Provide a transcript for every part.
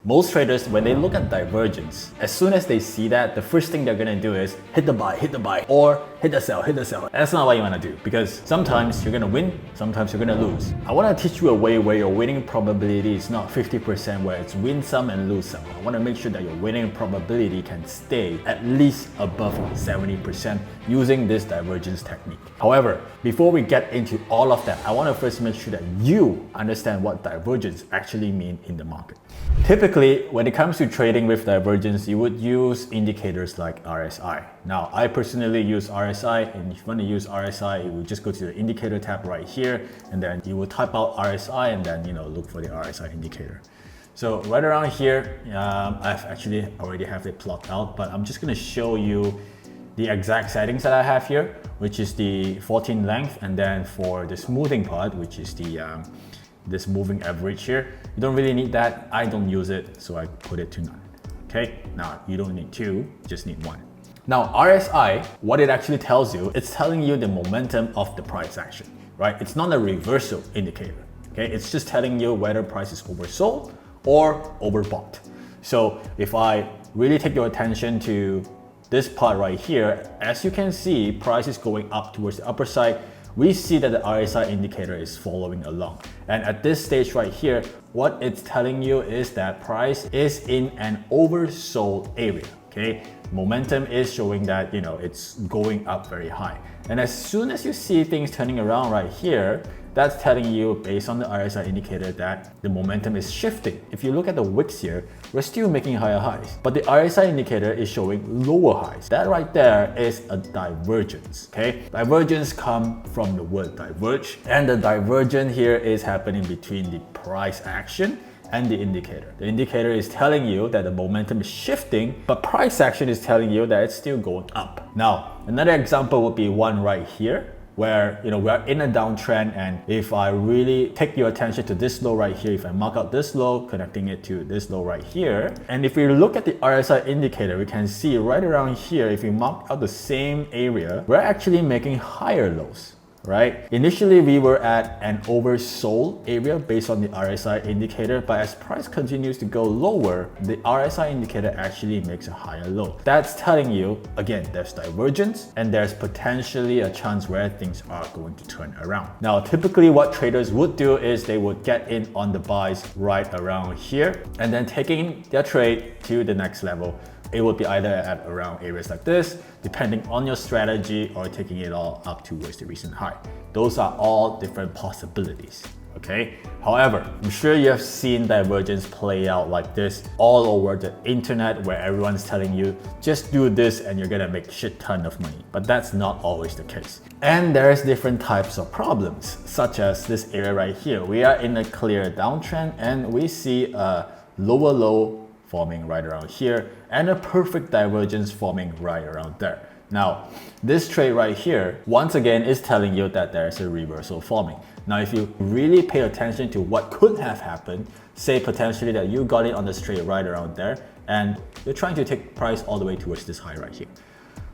Most traders, when they look at divergence, as soon as they see that, the first thing they're gonna do is hit the buy, or hit the sell. That's not what you wanna do, because sometimes you're gonna win, sometimes you're gonna lose. I wanna teach you a way where your winning probability is not 50% where it's win some and lose some. I wanna make sure that your winning probability can stay at least above 70% using this divergence technique. However, before we get into all of that, I wanna first make sure that you understand what divergence actually means in the market. Typically, when it comes to trading with divergence, you would use indicators like RSI. Now, I personally use RSI, and if you want to use RSI, you will just go to the indicator tab right here, and then you will type out RSI and then look for the RSI indicator. So right around here, I've actually already have it plotted out, but I'm just going to show you the exact settings that I have here, which is the 14 length, and then for the smoothing part, which is the this moving average here. You don't really need that. I don't use it, so I put it to none. Okay, now you don't need two, just need one. Now RSI, what it actually tells you, it's telling you the momentum of the price action, right? It's not a reversal indicator, okay? It's just telling you whether price is oversold or overbought. So if I really take your attention to this part right here, as you can see, price is going up towards the upper side. We see that the RSI indicator is following along. And at this stage right here, what it's telling you is that price is in an oversold area, okay? Momentum is showing that, it's going up very high. And as soon as you see things turning around right here, that's telling you, based on the RSI indicator, that the momentum is shifting. If you look at the wicks here, we're still making higher highs, but the RSI indicator is showing lower highs. That right there is a divergence, okay? Divergence comes from the word diverge, and the divergence here is happening between the price action and the indicator. The indicator is telling you that the momentum is shifting, but price action is telling you that it's still going up. Now, another example would be one right here, where we are in a downtrend, and if I really take your attention to this low right here, if I mark out this low, connecting it to this low right here, and if we look at the RSI indicator, we can see right around here, if we mark out the same area, we're actually making higher lows. Right? Initially, we were at an oversold area based on the RSI indicator, but as price continues to go lower, the RSI indicator actually makes a higher low. That's telling you, again, there's divergence and there's potentially a chance where things are going to turn around. Now, typically what traders would do is they would get in on the buys right around here and then taking their trade to the next level. It would be either at around areas like this, depending on your strategy, or taking it all up towards the recent high. Those are all different possibilities, okay? However, I'm sure you have seen divergence play out like this all over the internet, where everyone's telling you, just do this and you're gonna make a shit ton of money. But that's not always the case. And there's different types of problems, such as this area right here. We are in a clear downtrend and we see a lower low forming right around here, and a perfect divergence forming right around there. Now, this trade right here, once again, is telling you that there's a reversal forming. Now, if you really pay attention to what could have happened, say potentially that you got it on this trade right around there, and you're trying to take price all the way towards this high right here.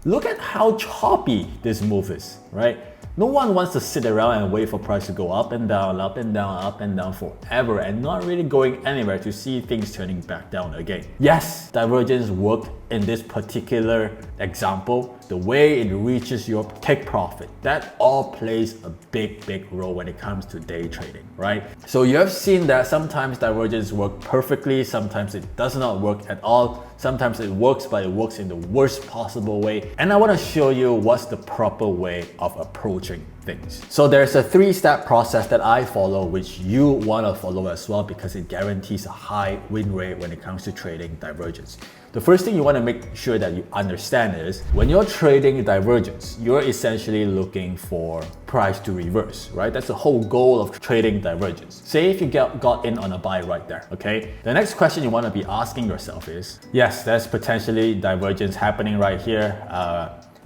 Look at how choppy this move is, right? No one wants to sit around and wait for price to go up and down, up and down, up and down forever and not really going anywhere to see things turning back down again. Yes, divergence worked in this particular example. The way it reaches your take profit, that all plays a big role when it comes to day trading, right? So you have seen that sometimes divergence works perfectly, sometimes it does not work at all. Sometimes it works, but it works in the worst possible way. And I want to show you what's the proper way of approaching things. So there's a 3-step process that I follow, which you want to follow as well, because it guarantees a high win rate when it comes to trading divergence. The first thing you want to make sure that you understand is when you're trading divergence, you're essentially looking for price to reverse, right? That's the whole goal of trading divergence. Say if you got in on a buy right there, okay? The next question you want to be asking yourself is, yes, there's potentially divergence happening right here.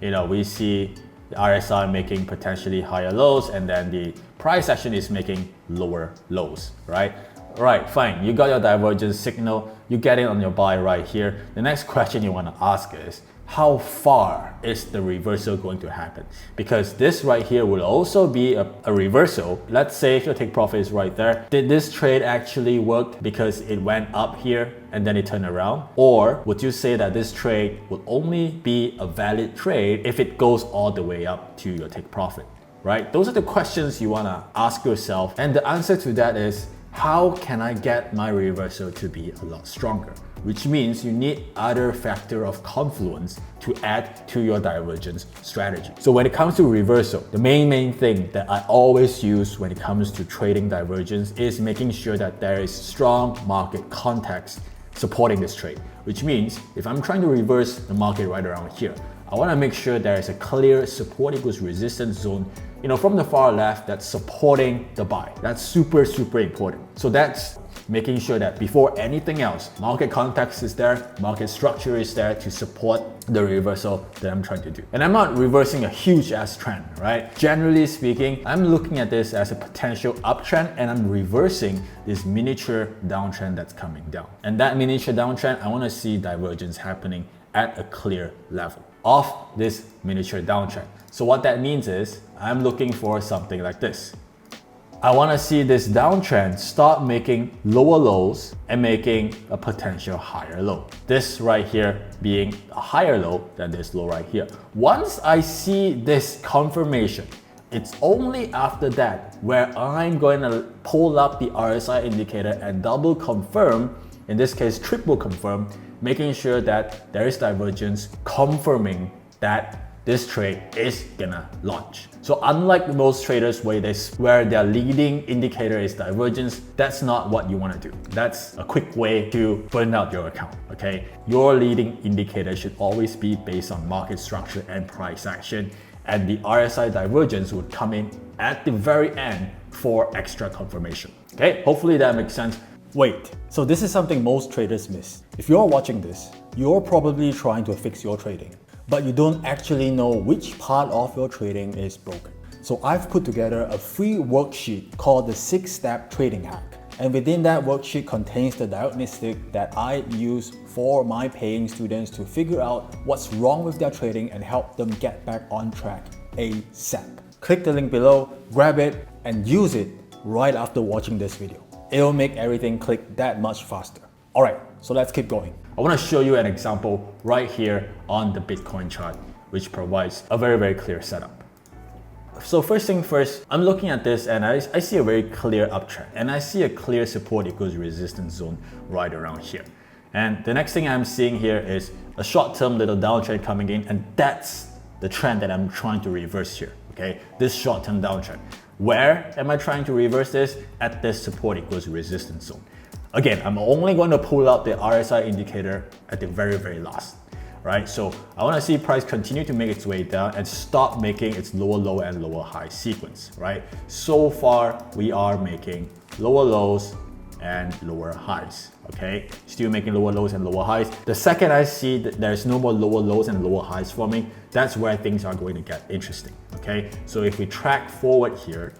We see the RSI making potentially higher lows, and then the price action is making lower lows, right? Right, fine, you got your divergence signal, you get in on your buy right here. The next question you want to ask is, how far is the reversal going to happen? Because this right here will also be a reversal. Let's say if your take profit is right there, did this trade actually work because it went up here and then it turned around? Or would you say that this trade will only be a valid trade if it goes all the way up to your take profit, right? Those are the questions you want to ask yourself. And the answer to that is, how can I get my reversal to be a lot stronger? Which means you need other factor of confluence to add to your divergence strategy. So when it comes to reversal, the main thing that I always use when it comes to trading divergence is making sure that there is strong market context supporting this trade. Which means if I'm trying to reverse the market right around here, I want to make sure there is a clear support equals resistance zone, from the far left that's supporting the buy. That's super important. So that's making sure that before anything else, market context is there, market structure is there to support the reversal that I'm trying to do. And I'm not reversing a huge ass trend, right? Generally speaking, I'm looking at this as a potential uptrend and I'm reversing this miniature downtrend that's coming down. And that miniature downtrend, I want to see divergence happening at a clear level of this miniature downtrend. So what that means is I'm looking for something like this. I want to see this downtrend start making lower lows and making a potential higher low. This right here being a higher low than this low right here. Once I see this confirmation, it's only after that where I'm going to pull up the RSI indicator and double confirm, in this case triple confirm, making sure that there is divergence, confirming that this trade is gonna launch. So unlike most traders where their leading indicator is divergence, that's not what you want to do. That's a quick way to burn out your account, okay? Your leading indicator should always be based on market structure and price action, and the RSI divergence would come in at the very end for extra confirmation. Okay, hopefully that makes sense. Wait, so this is something most traders miss. If you're watching this, you're probably trying to fix your trading, but you don't actually know which part of your trading is broken. So I've put together a free worksheet called the 6-step trading hack. And within that worksheet contains the diagnostic that I use for my paying students to figure out what's wrong with their trading and help them get back on track ASAP. Click the link below, grab it, and use it right after watching this video. It'll make everything click that much faster. All right, so let's keep going. I want to show you an example right here on the Bitcoin chart, which provides a very clear setup. So first thing first, I'm looking at this and I see a very clear uptrend and I see a clear support equals resistance zone right around here. And the next thing I'm seeing here is a short-term little downtrend coming in, and that's the trend that I'm trying to reverse here, okay? This short-term downtrend. Where am I trying to reverse this? At this support equals resistance zone. Again, I'm only going to pull out the RSI indicator at the very last, right? So I want to see price continue to make its way down and stop making its lower low and lower high sequence, right? So far, we are making lower lows and lower highs, okay? Still making lower lows and lower highs. The second I see that there's no more lower lows and lower highs forming, that's where things are going to get interesting, okay? So if we track forward here,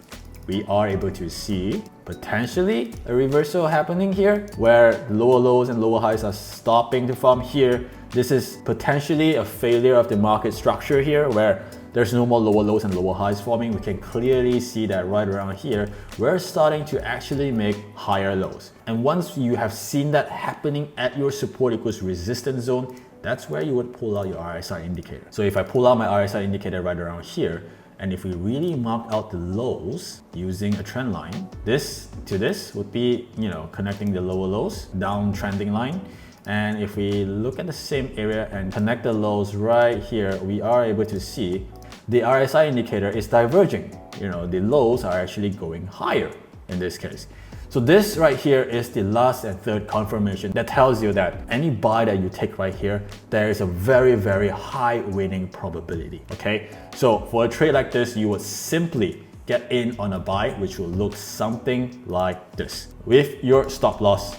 we are able to see potentially a reversal happening here where lower lows and lower highs are stopping to form here. This is potentially a failure of the market structure here where there's no more lower lows and lower highs forming. We can clearly see that right around here, we're starting to actually make higher lows. And once you have seen that happening at your support equals resistance zone, that's where you would pull out your RSI indicator. So if I pull out my RSI indicator right around here, and if we really mark out the lows using a trend line, this to this would be, connecting the lower lows, down trending line. And if we look at the same area and connect the lows right here, we are able to see the RSI indicator is diverging. The lows are actually going higher in this case. So this right here is the last and third confirmation that tells you that any buy that you take right here, there is a very high winning probability, okay? So for a trade like this, you would simply get in on a buy, which will look something like this. With your stop loss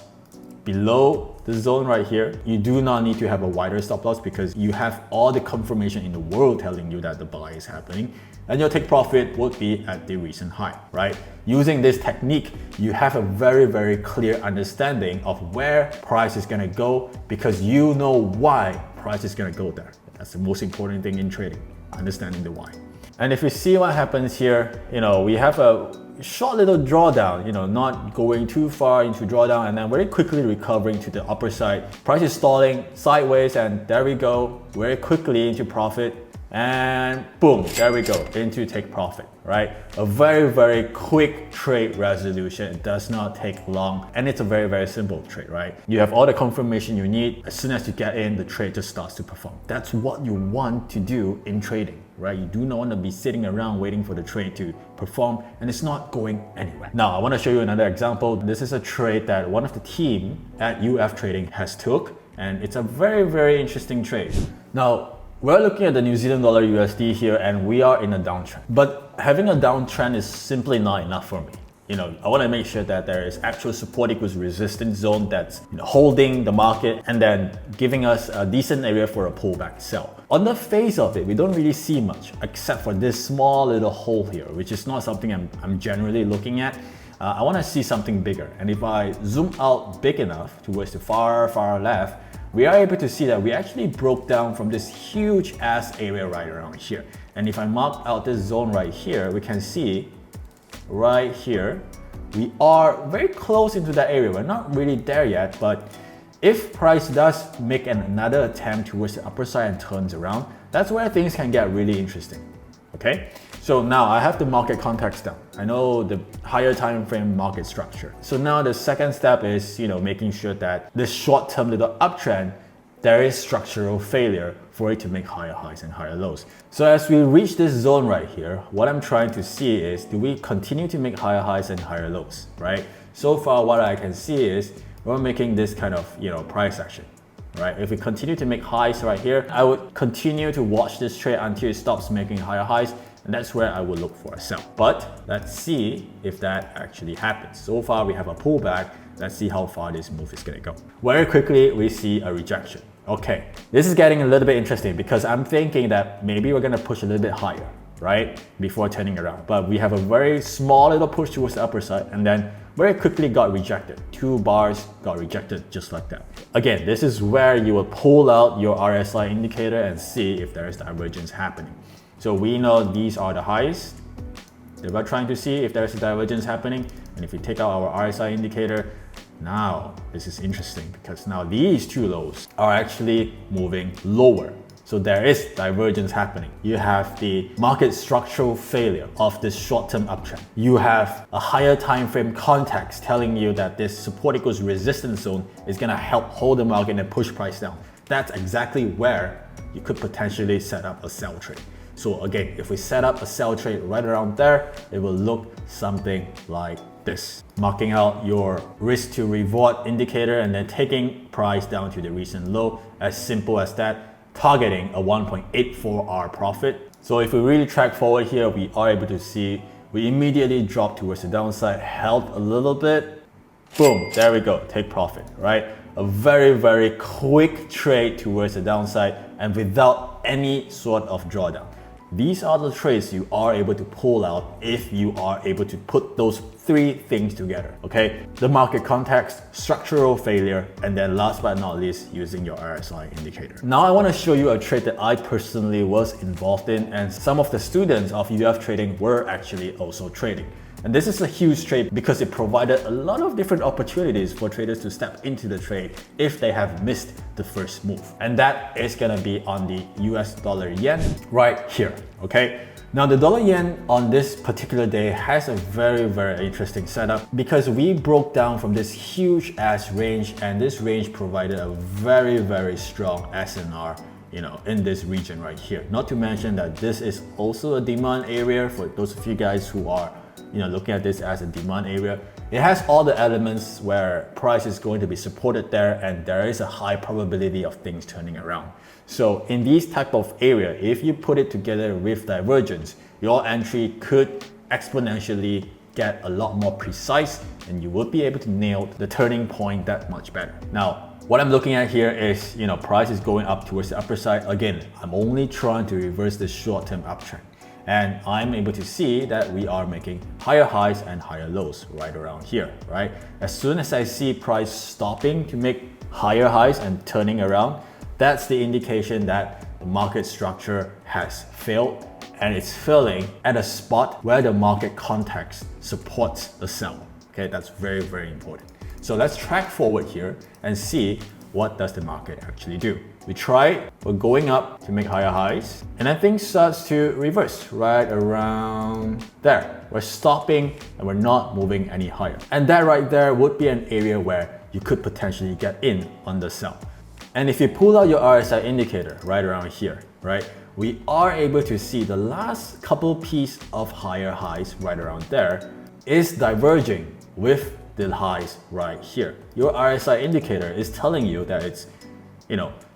below the zone right here, you do not need to have a wider stop loss because you have all the confirmation in the world telling you that the buy is happening, and your take profit would be at the recent high, right? Using this technique, you have a very clear understanding of where price is gonna go because you know why price is gonna go there. That's the most important thing in trading, understanding the why. And if you see what happens here, we have a short little drawdown, not going too far into drawdown and then very quickly recovering to the upper side. Price is stalling sideways and there we go, very quickly into profit. And boom, there we go, into take profit, right? A very, very quick trade resolution. It does not take long and it's a very, very simple trade, right? You have all the confirmation you need. As soon as you get in, the trade just starts to perform. That's what you want to do in trading, right? You do not want to be sitting around waiting for the trade to perform and it's not going anywhere. Now, I want to show you another example. This is a trade that one of the team at UF Trading has took and it's a very, very interesting trade. Now, we're looking at the New Zealand dollar USD here and we are in a downtrend. But having a downtrend is simply not enough for me. I want to make sure that there is actual support equals resistance zone that's holding the market and then giving us a decent area for a pullback sell. On the face of it, we don't really see much except for this small little hole here, which is not something I'm generally looking at. I want to see something bigger. And if I zoom out big enough towards the far, far left, we are able to see that we actually broke down from this huge ass area right around here. And if I mark out this zone right here, we can see right here, we are very close into that area. We're not really there yet, but if price does make another attempt towards the upper side and turns around, that's where things can get really interesting, okay? So now I have the market context down. I know the higher time frame market structure. So now the second step is, making sure that this short-term little uptrend, there is structural failure for it to make higher highs and higher lows. So as we reach this zone right here, what I'm trying to see is, do we continue to make higher highs and higher lows, right? So far, what I can see is we're making this kind of, price action. Right? If we continue to make highs right here, I would continue to watch this trade until it stops making higher highs, and that's where I will look for a sell. But let's see if that actually happens. So far we have a pullback. Let's see how far this move is gonna go. Very quickly we see a rejection. Okay, this is getting a little bit interesting because I'm thinking that maybe we're gonna push a little bit higher, right? Before turning around. But we have a very small little push towards the upper side and then very quickly got rejected. 2 bars got rejected just like that. Again, this is where you will pull out your RSI indicator and see if there is divergence happening. So we know these are the highs that we're trying to see if there's a divergence happening. And if we take out our RSI indicator, now this is interesting because now these 2 lows are actually moving lower. So there is divergence happening. You have the market structural failure of this short-term uptrend. You have a higher time frame context telling you that this support equals resistance zone is gonna help hold the market and push price down. That's exactly where you could potentially set up a sell trade. So again, if we set up a sell trade right around there, it will look something like this. Marking out your risk to reward indicator and then taking price down to the recent low, as simple as that. Targeting a 1.84R profit. So if we really track forward here, we are able to see we immediately drop towards the downside, held a little bit, boom, there we go, take profit, right? A very, very quick trade towards the downside and without any sort of drawdown. These are the trades you are able to pull out if you are able to put those 3 things together, okay? The market context, structural failure, and then last but not least, using your RSI indicator. Now I want to show you a trade that I personally was involved in and some of the students of UF Trading were actually also trading. And this is a huge trade because it provided a lot of different opportunities for traders to step into the trade if they have missed the first move. And that is gonna be on the US dollar yen right here, okay? Now the dollar yen on this particular day has a very, very interesting setup because we broke down from this huge ass range and this range provided a very, very strong SNR in this region right here. Not to mention that this is also a demand area for those of you guys who are looking at this as a demand area. It has all the elements where price is going to be supported there and there is a high probability of things turning around. So in these type of area, if you put it together with divergence, your entry could exponentially get a lot more precise and you would be able to nail the turning point that much better. Now, what I'm looking at here is, price is going up towards the upper side. Again, I'm only trying to reverse this short-term uptrend. And I'm able to see that we are making higher highs and higher lows right around here, right? As soon as I see price stopping to make higher highs and turning around, that's the indication that the market structure has failed and it's failing at a spot where the market context supports the sell. Okay, that's very, very important. So let's track forward here and see what does the market actually do. We try, we're going up to make higher highs, and then things starts to reverse right around there. We're stopping and we're not moving any higher. And that right there would be an area where you could potentially get in on the sell. And if you pull out your RSI indicator right around here, right, we are able to see the last couple piece of higher highs right around there is diverging with the highs right here. Your RSI indicator is telling you that it's,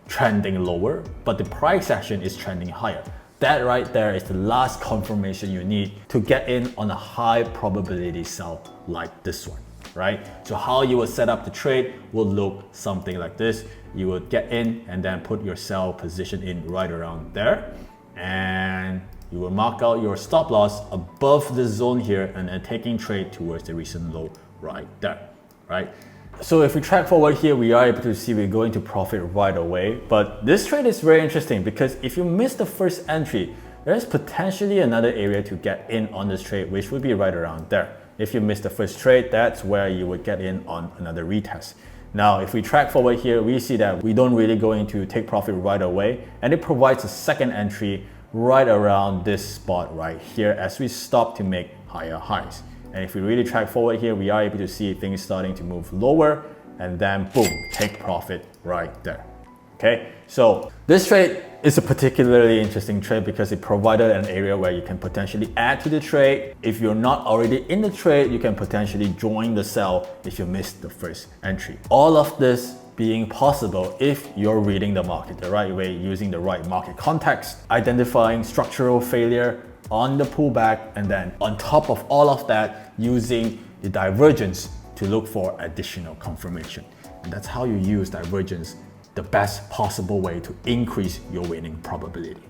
trending lower, but the price action is trending higher. That right there is the last confirmation you need to get in on a high probability sell like this one, right? So how you would set up the trade will look something like this. You would get in and then put your sell position in right around there, and you will mark out your stop loss above the zone here and then taking trade towards the recent low right there, right? So if we track forward here, we are able to see we're going to profit right away. But this trade is very interesting because if you miss the first entry, there's potentially another area to get in on this trade, which would be right around there. If you miss the first trade, that's where you would get in on another retest. Now, if we track forward here, we see that we don't really go into take profit right away, and it provides a second entry right around this spot right here as we stop to make higher highs. And if we really track forward here, we are able to see things starting to move lower and then boom, take profit right there. Okay, so this trade is a particularly interesting trade because it provided an area where you can potentially add to the trade. If you're not already in the trade, you can potentially join the sell if you missed the first entry. All of this being possible if you're reading the market the right way, using the right market context, identifying structural failure on the pullback, and then on top of all of that, using the divergence to look for additional confirmation. And that's how you use divergence the best possible way to increase your winning probability.